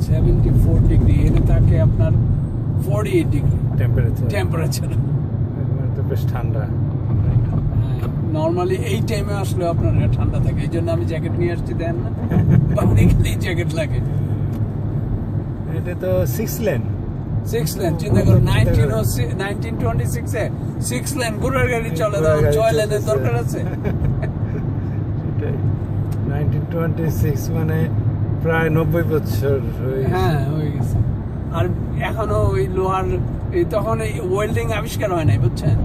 74 degree, এখানে থাকে আপনার 48 ডিগ্রি টেম্পারেচার। তো বেশ ঠান্ডা। নর্মালি এই টাইমে আসলে আপনার ঠান্ডা থাকে, এই জন্য আমি জ্যাকেট নিয়ে আসছি, দেন না বাইরে গেলেই জ্যাকেট লাগে। এটা তো 6 লেন চিন্তা করুন 1926 এ 6 লেন ঘোড়ার গাড়ি চলে, 6 লেনের দরকার আছে? 1926 মানে প্রায় 90 বছর হ্যাঁ হয়ে গেছে। আর এখনো ওই লোহার তখন এই ওয়েল্ডিং আবিষ্কার হয় নাই, বুঝছেন?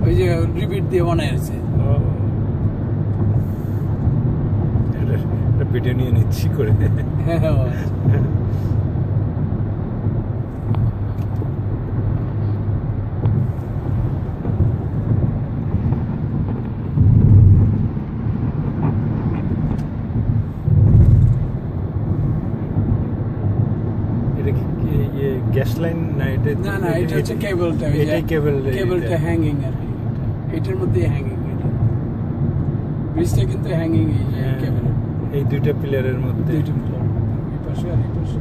ওই যে রিপিট দিয়ে বানায় আছে। ভিডিও নিয়ে নিচ্ছি করে। হ্যাঁ গ্যাস লাইন না, এটা না এটা হচ্ছে কেবলটা, এটাই কেবলটা হ্যাঙ্গিং আর কি, এটার মধ্যে হ্যাঙ্গিং, ব্রিজটা কিন্তু হ্যাঙ্গিং এই কেবল, এই দুইটা পিলারের মধ্যে। দুইটা পিলার, এই পাশে আর এই পাশে।